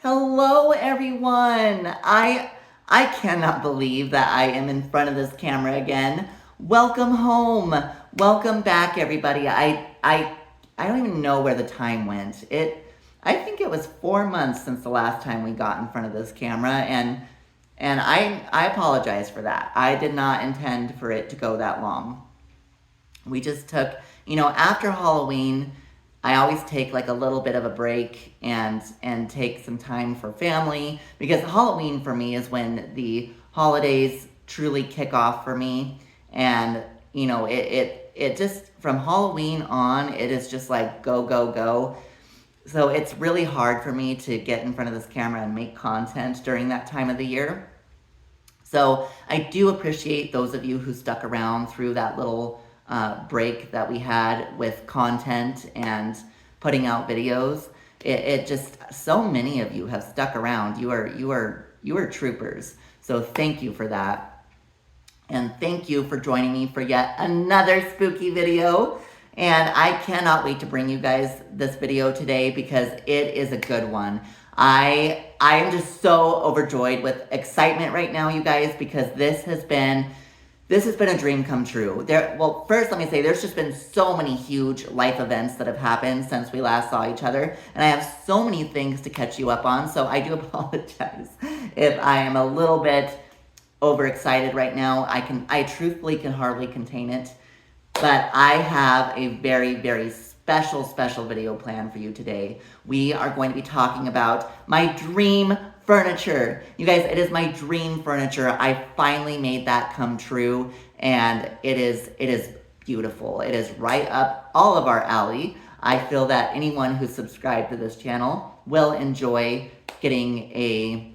Hello everyone. I cannot believe that I am in front of this camera again. Welcome home. Welcome back everybody. I don't even know where the time went. I think it was 4 months since the last time we got in front of this camera and I apologize for that. I did not intend for it to go that long. We just took, after Halloween, I always take like a little bit of a break and take some time for family, because Halloween for me is when the holidays truly kick off for me. And it just, from Halloween on, it is just like go go go. So it's really hard for me to get in front of this camera and make content during that time of the year. So I do appreciate those of you who stuck around through that little break that we had with content and putting out videos. It just, so many of you have stuck around. You are troopers. So thank you for that. And thank you for joining me for yet another spooky video. And I cannot wait to bring you guys this video today because it is a good one. I am just so overjoyed with excitement right now, you guys, because this has been a dream come true. Well, first let me say there's just been so many huge life events that have happened since we last saw each other, and I have so many things to catch you up on, so I do apologize if I am a little bit overexcited right now. I truthfully can hardly contain it, but I have a very, very special video plan for you today. We are going to be talking about my dream furniture. You guys, it is my dream furniture. I finally made that come true, and it is beautiful. It is right up all of our alley. I feel that anyone who's subscribed to this channel will enjoy getting a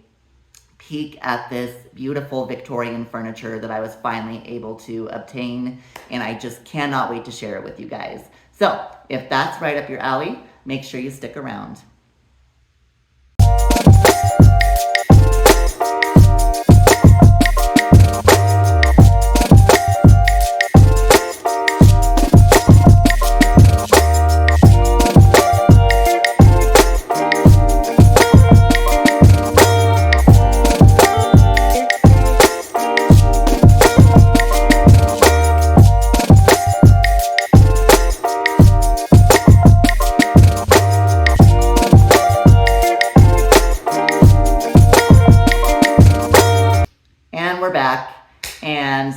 peek at this beautiful Victorian furniture that I was finally able to obtain, and I just cannot wait to share it with you guys. So, if that's right up your alley, make sure you stick around. We're back, and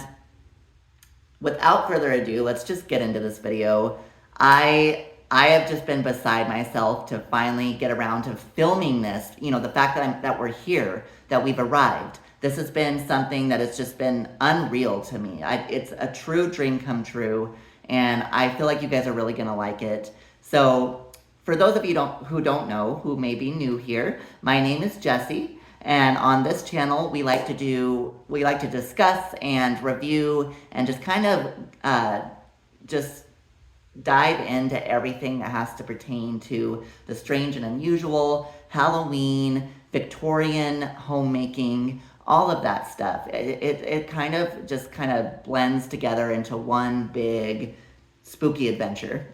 without further ado, let's just get into this video. I have just been beside myself to finally get around to filming this. The fact that we're here, that we've arrived. This has been something that has just been unreal to me. It's a true dream come true, and I feel like you guys are really gonna like it. So, for those of you who don't know, who may be new here, my name is Jessie. And on this channel, we like to discuss and review and just kind of just dive into everything that has to pertain to the strange and unusual, Halloween, Victorian homemaking, all of that stuff. It kind of blends together into one big spooky adventure.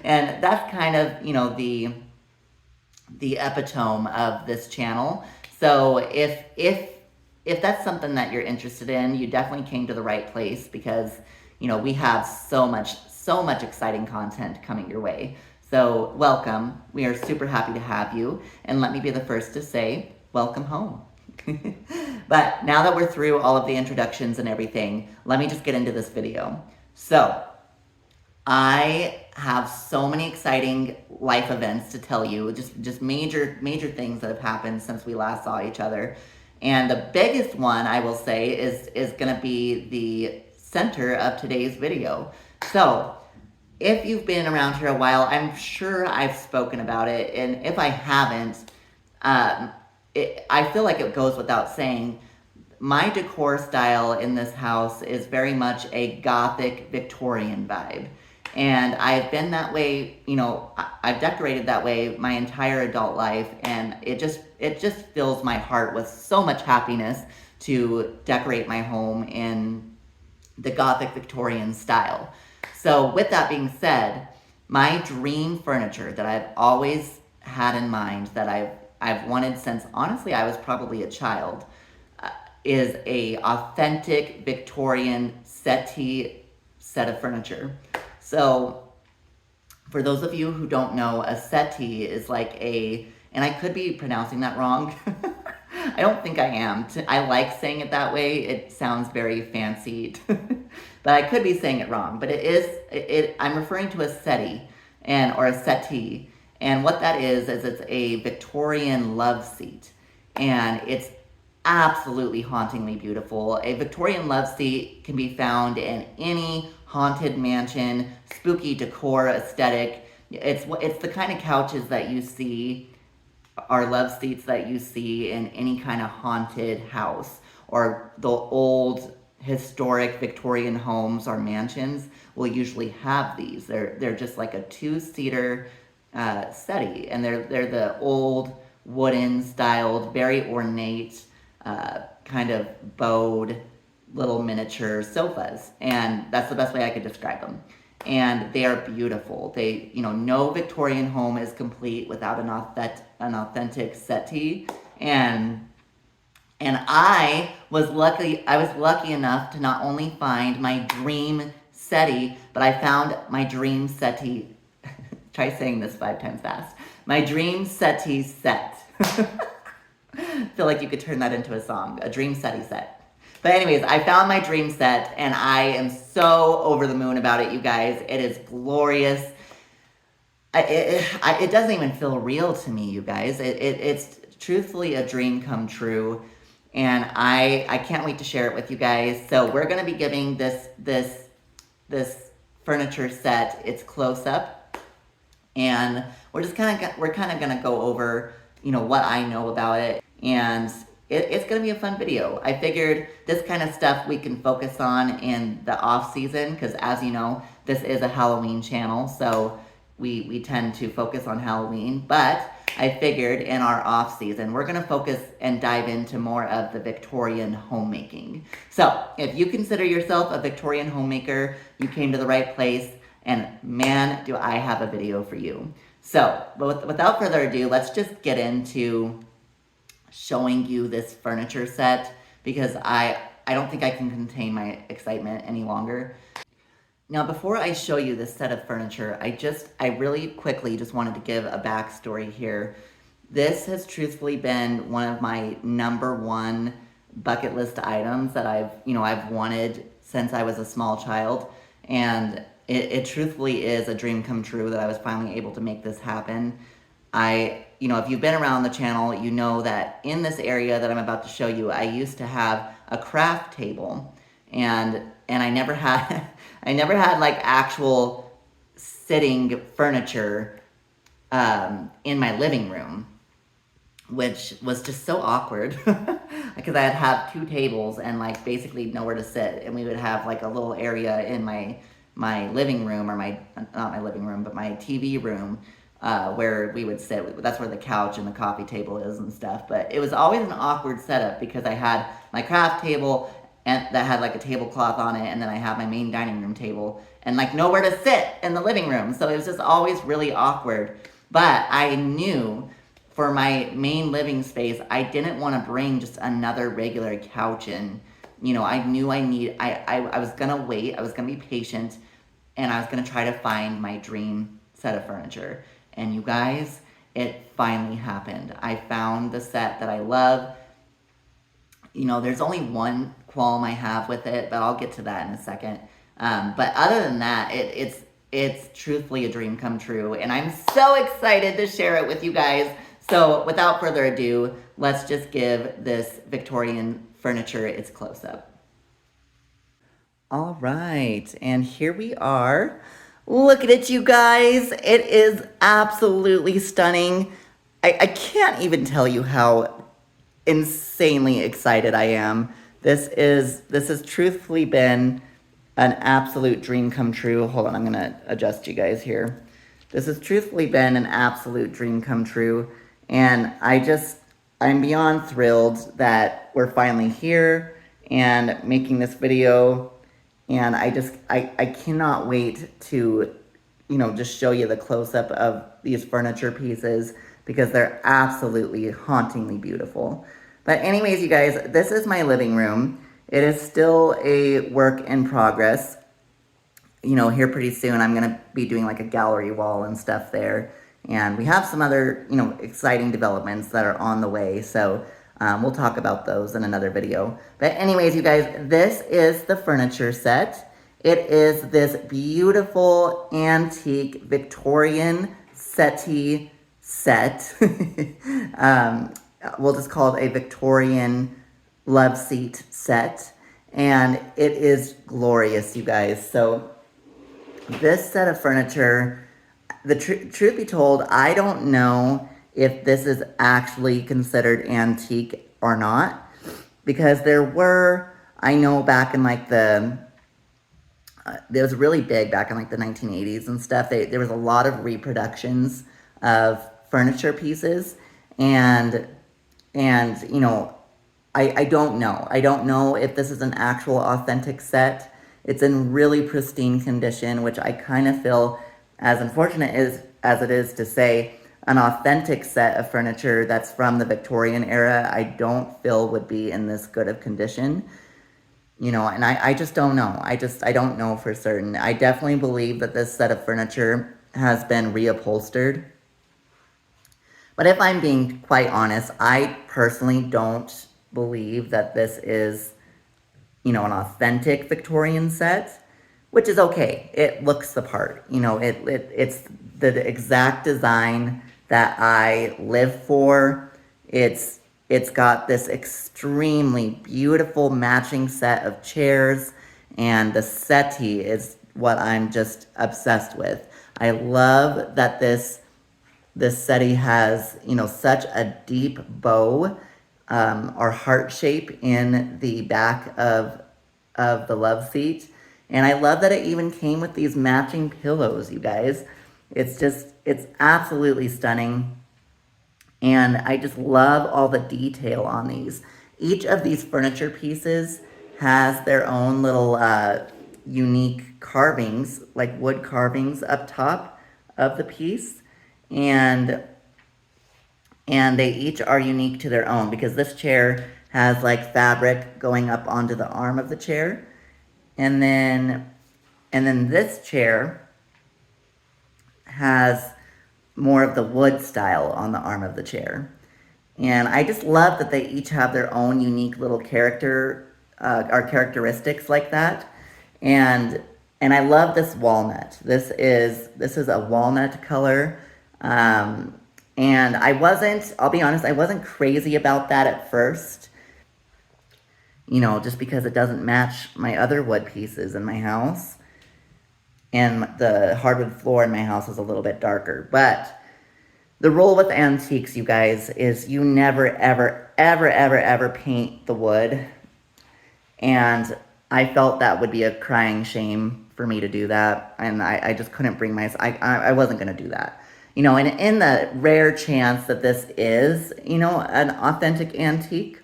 And that's kind of, the epitome of this channel. So if that's something that you're interested in, you definitely came to the right place, because we have so much exciting content coming your way. So welcome. We are super happy to have you, and let me be the first to say welcome home. But now that we're through all of the introductions and everything, let me just get into this video. So I have so many exciting life events to tell you, just major things that have happened since we last saw each other. And the biggest one, I will say, is going to be the center of today's video. So, if you've been around here a while, I'm sure I've spoken about it, and if I haven't, I feel like it goes without saying, my decor style in this house is very much a Gothic Victorian vibe. And I've been that way, I've decorated that way my entire adult life, and it just fills my heart with so much happiness to decorate my home in the Gothic Victorian style. So with that being said, my dream furniture that I've always had in mind, that I've wanted since, honestly, I was probably a child, is a authentic Victorian settee set of furniture. So for those of you who don't know, a settee is like and I could be pronouncing that wrong. I don't think I am. I like saying it that way. It sounds very fancied. But I could be saying it wrong. But I'm referring to a settee or a settee. And what that is it's a Victorian love seat. And it's absolutely hauntingly beautiful. A Victorian love seat can be found in any haunted mansion, spooky decor aesthetic. It's the kind of couches that you see, are love seats that you see in any kind of haunted house, or the old historic Victorian homes or mansions will usually have these. They're just like a two-seater settee, and they're the old wooden styled, very ornate, kind of bowed little miniature sofas, and that's the best way I could describe them. And they are beautiful. No Victorian home is complete without an authentic settee. And I was lucky enough to not only find my dream settee, but I found my dream settee. Try saying this 5 times fast. My dream settee set. I feel like you could turn that into a song, a dream settee set. But anyways, I found my dream set, and I am so over the moon about it, you guys. It is glorious. It doesn't even feel real to me, you guys. It's truthfully a dream come true, and I can't wait to share it with you guys. So we're gonna be giving this furniture set its close up, and we're kind of gonna go over what I know about it, and it's going to be a fun video. I figured this kind of stuff we can focus on in the off season, because as you know, this is a Halloween channel, so we tend to focus on Halloween. But I figured in our off season, we're going to focus and dive into more of the Victorian homemaking. So if you consider yourself a Victorian homemaker, you came to the right place, and man, do I have a video for you. So, but without further ado, let's just get into showing you this furniture set, because I don't think I can contain my excitement any longer. Now, before I show you this set of furniture, I really quickly just wanted to give a backstory here. This has truthfully been one of my #1 bucket list items that I've wanted since I was a small child, and it truthfully is a dream come true that I was finally able to make this happen. If you've been around the channel, you know that in this area that I'm about to show you, I used to have a craft table, and I never had like actual sitting furniture in my living room, which was just so awkward because I'd have 2 tables and like basically nowhere to sit, and we would have like a little area in my living room, or not my living room, but my TV room, where we would sit. That's where the couch and the coffee table is and stuff. But it was always an awkward setup because I had my craft table and that had like a tablecloth on it, and then I have my main dining room table and like nowhere to sit in the living room. So it was just always really awkward. But I knew for my main living space, I didn't want to bring just another regular couch in. I knew I was gonna wait, I was gonna be patient, and I was gonna try to find my dream set of furniture. And you guys, it finally happened. I found the set that I love. There's only one qualm I have with it, but I'll get to that in a second. But other than that, it's truthfully a dream come true, and I'm so excited to share it with you guys. So without further ado, let's just give this Victorian furniture its close-up. All right, and here we are. Look at it, you guys. It is absolutely stunning. I can't even tell you how insanely excited I am. This has truthfully been an absolute dream come true. Hold on, I'm gonna adjust you guys here. This has truthfully been an absolute dream come true, and I'm beyond thrilled that we're finally here and making this video. And I cannot wait to, just show you the close-up of these furniture pieces. because they're absolutely hauntingly beautiful. But anyways, you guys, this is my living room. It is still a work in progress. You know, here pretty soon I'm going to be doing like a gallery wall and stuff there. And we have some other, you know, exciting developments that are on the way. So we'll talk about those in another video. But anyways, you guys, this is the furniture set. It is this beautiful antique Victorian settee set. We'll just call it a Victorian love seat set. And it is glorious, you guys. So this set of furniture, the truth be told, I don't know if this is actually considered antique or not, because there were, I know back in like it was really big back in like the 1980s and stuff. There was a lot of reproductions of furniture pieces, and you know, I don't know. I don't know if this is an actual authentic set. It's in really pristine condition, which I kind of feel, as unfortunate as it is to say, an authentic set of furniture that's from the Victorian era, I don't feel would be in this good of condition. You know, and I just don't know. I don't know for certain. I definitely believe that this set of furniture has been reupholstered. But if I'm being quite honest, I personally don't believe that this is, you know, an authentic Victorian set, which is okay. It looks the part. You know, it's the exact design that I live for. It's got this extremely beautiful matching set of chairs, and the settee is what I'm just obsessed with. I love that this settee has, you know, such a deep bow or heart shape in the back of the love seat. And I love that it even came with these matching pillows, you guys. It's absolutely stunning. And I just love all the detail on these. Each of these furniture pieces has their own little unique carvings, like wood carvings up top of the piece. And they each are unique to their own, because this chair has like fabric going up onto the arm of the chair. And then this chair has more of the wood style on the arm of the chair. And I just love that they each have their own unique little character or characteristics like that. And I love this walnut. This is a walnut color. And I'll be honest, I wasn't crazy about that at first. You know, just because it doesn't match my other wood pieces in my house. And the hardwood floor in my house is a little bit darker. But the rule with antiques, you guys, is you never, ever, ever, ever, ever paint the wood. And I felt that would be a crying shame for me to do that. And I just couldn't bring myself, I wasn't going to do that. You know, and in the rare chance that this is, you know, an authentic antique,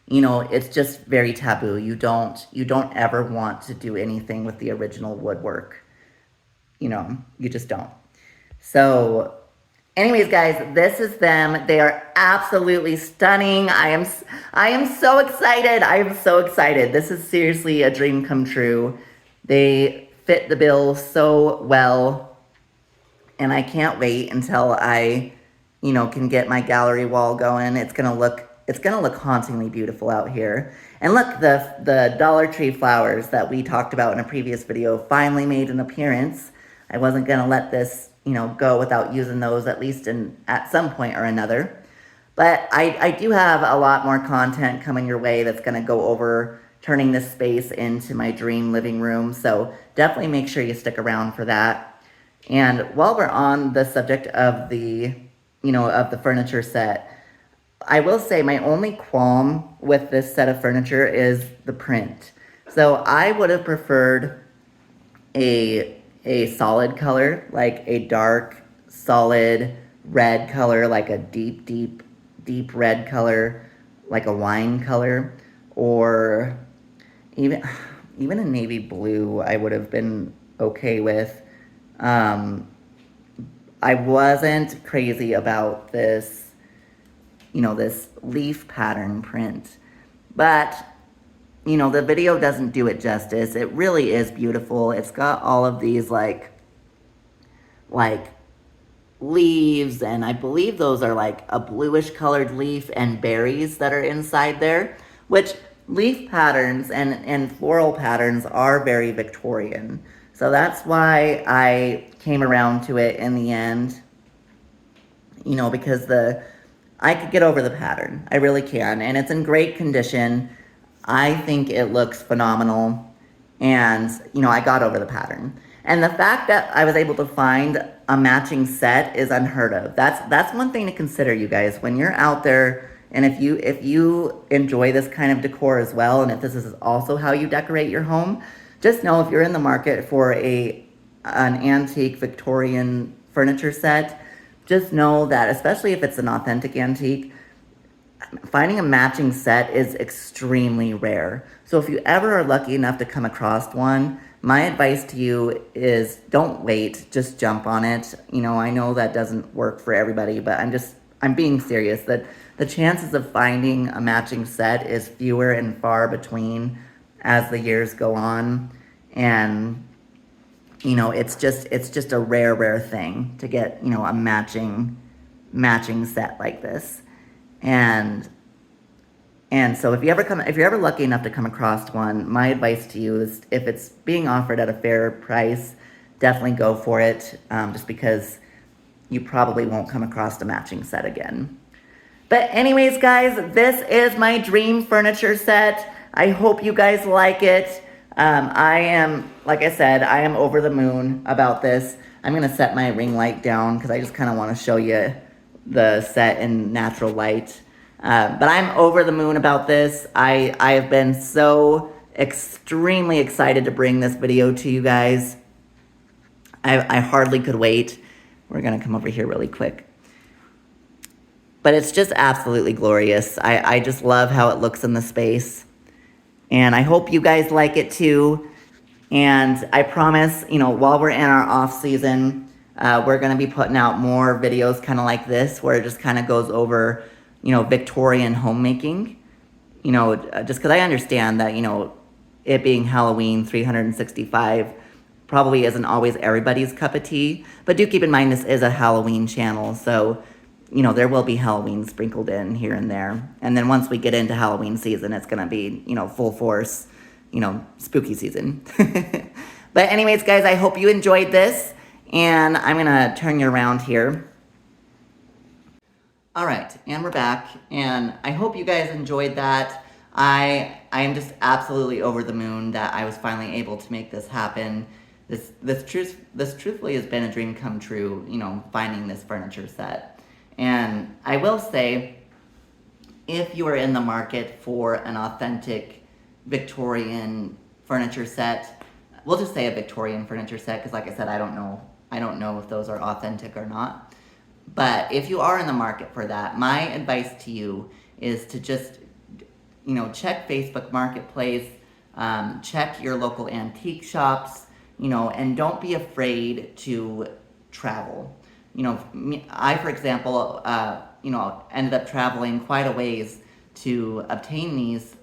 you know, it's just very taboo. You don't ever want to do anything with the original woodwork. You know, you just don't. So, anyways, guys, this is them. They are absolutely stunning. I am so excited. I am so excited. This is seriously a dream come true. They fit the bill so well. And I can't wait until I, you know, can get my gallery wall going. It's gonna look hauntingly beautiful out here. And look, the Dollar Tree flowers that we talked about in a previous video finally made an appearance. I wasn't gonna let this, you know, go without using those at least at some point or another. But I do have a lot more content coming your way that's gonna go over turning this space into my dream living room. So definitely make sure you stick around for that. And while we're on the subject of the furniture set, I will say my only qualm with this set of furniture is the print. So I would have preferred a solid color, like a dark, solid red color, like a deep, deep, deep red color, like a wine color, or even a navy blue I would have been okay with. I wasn't crazy about this, this leaf pattern print. But, the video doesn't do it justice. It really is beautiful. It's got all of these like leaves, and I believe those are like a bluish colored leaf and berries that are inside there, which leaf patterns and floral patterns are very Victorian. So that's why I came around to it in the end, because I could get over the pattern. I really can. And it's in great condition. I think it looks phenomenal. And, I got over the pattern. And the fact that I was able to find a matching set is unheard of. That's one thing to consider, you guys. When you're out there, and if you enjoy this kind of decor as well, and if this is also how you decorate your home, just know if you're in the market for an antique Victorian furniture set, just know that, especially if it's an authentic antique, finding a matching set is extremely rare. So if you ever are lucky enough to come across one, my advice to you is don't wait, just jump on it. I know that doesn't work for everybody, but I'm being serious that the chances of finding a matching set is fewer and far between as the years go on. And it's just a rare thing to get, a matching set like this. And so if you're ever lucky enough to come across one, my advice to you is if it's being offered at a fair price, definitely go for it, just because you probably won't come across a matching set again. But anyways, guys, this is my dream furniture set. I hope you guys like it. Like I said, I am over the moon about this. I'm going to set my ring light down because I just kind of want to show you the set in natural light. But I'm over the moon about this. I have been so extremely excited to bring this video to you guys. I hardly could wait. We're going to come over here really quick. But it's just absolutely glorious. I just love how it looks in the space. And I hope you guys like it too. And I promise, while we're in our off season, we're going to be putting out more videos kind of like this, where it just kind of goes over, Victorian homemaking. Just because I understand that, it being Halloween 365 probably isn't always everybody's cup of tea. But do keep in mind this is a Halloween channel, so there will be Halloween sprinkled in here and there. And then once we get into Halloween season, it's going to be, full force, spooky season. But anyways, guys, I hope you enjoyed this. And I'm going to turn you around here. All right, and we're back. And I hope you guys enjoyed that. I am just absolutely over the moon that I was finally able to make this happen. This truthfully has been a dream come true, finding this furniture set. And I will say, if you are in the market for an authentic Victorian furniture set, we'll just say a Victorian furniture set, because like I said, I don't know if those are authentic or not. But if you are in the market for that, my advice to you is to just, check Facebook Marketplace, check your local antique shops, and don't be afraid to travel. I, for example, ended up traveling quite a ways to obtain these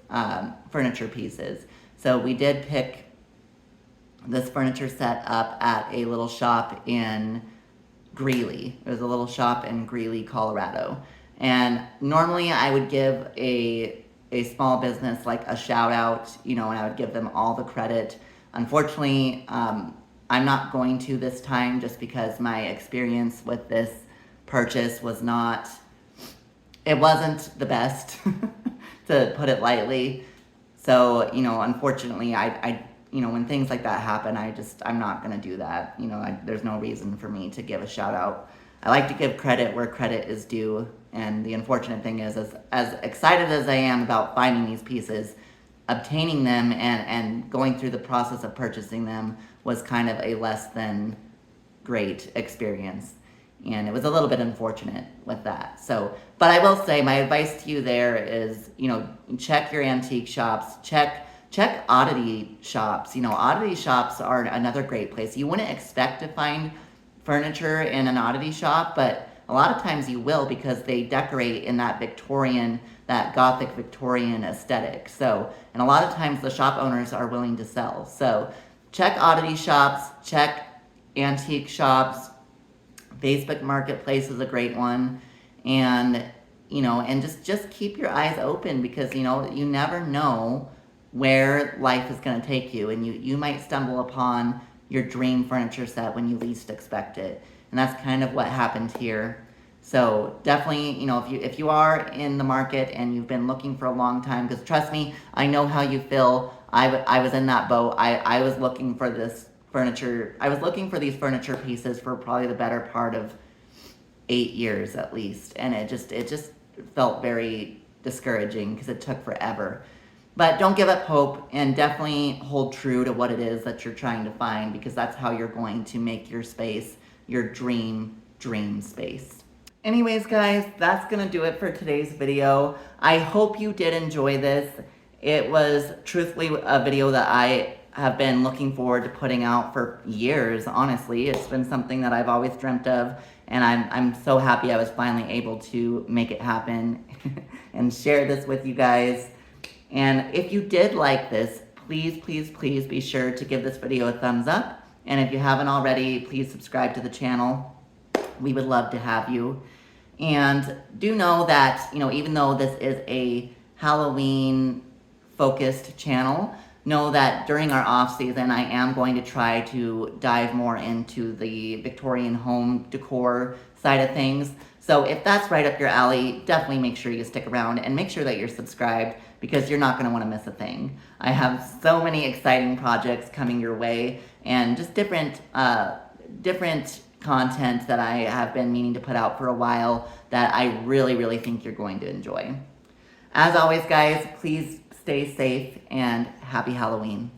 furniture pieces. So we did pick this furniture set up at a little shop in Greeley. It was a little shop in Greeley, Colorado. And normally I would give a small business like a shout out, and I would give them all the credit. Unfortunately, I'm not going to this time, just because my experience with this purchase wasn't the best, to put it lightly. So, unfortunately, I when things like that happen, I'm not going to do that. There's no reason for me to give a shout out. I like to give credit where credit is due. And the unfortunate thing is, as excited as I am about finding these pieces, obtaining them and going through the process of purchasing them was kind of a less than great experience. And it was a little bit unfortunate with that. So, but I will say my advice to you there is, check your antique shops, check oddity shops. Oddity shops are another great place. You wouldn't expect to find furniture in an oddity shop, but a lot of times you will because they decorate in that Victorian, that Gothic Victorian aesthetic. So, and a lot of times the shop owners are willing to sell. So check oddity shops, check antique shops. Facebook Marketplace is a great one. And, you know, and just keep your eyes open because, you know, you never know where life is going to take you. And you might stumble upon your dream furniture set when you least expect it. And that's kind of what happened here. So definitely, you know, if you are in the market and you've been looking for a long time, because trust me, I know how you feel. I was in that boat. I was looking for this furniture. I was looking for these furniture pieces for probably the better part of 8 years at least. And it just felt very discouraging because it took forever. But don't give up hope and definitely hold true to what it is that you're trying to find because that's how you're going to make your space your dream space. Anyways, guys, that's going to do it for today's video. I hope you did enjoy this. It was truthfully a video that I have been looking forward to putting out for years, honestly. It's been something that I've always dreamt of, and I'm so happy I was finally able to make it happen and share this with you guys. And if you did like this, please be sure to give this video a thumbs up. And if you haven't already, please subscribe to the channel. We would love to have you. And do know that, you know, even though this is a Halloween focused channel, know that during our off season, I am going to try to dive more into the Victorian home decor side of things. So if that's right up your alley, definitely make sure you stick around and make sure that you're subscribed because you're not going to want to miss a thing. I have so many exciting projects coming your way and just different content that I have been meaning to put out for a while that I really think you're going to enjoy. As always, guys, please stay safe and happy Halloween.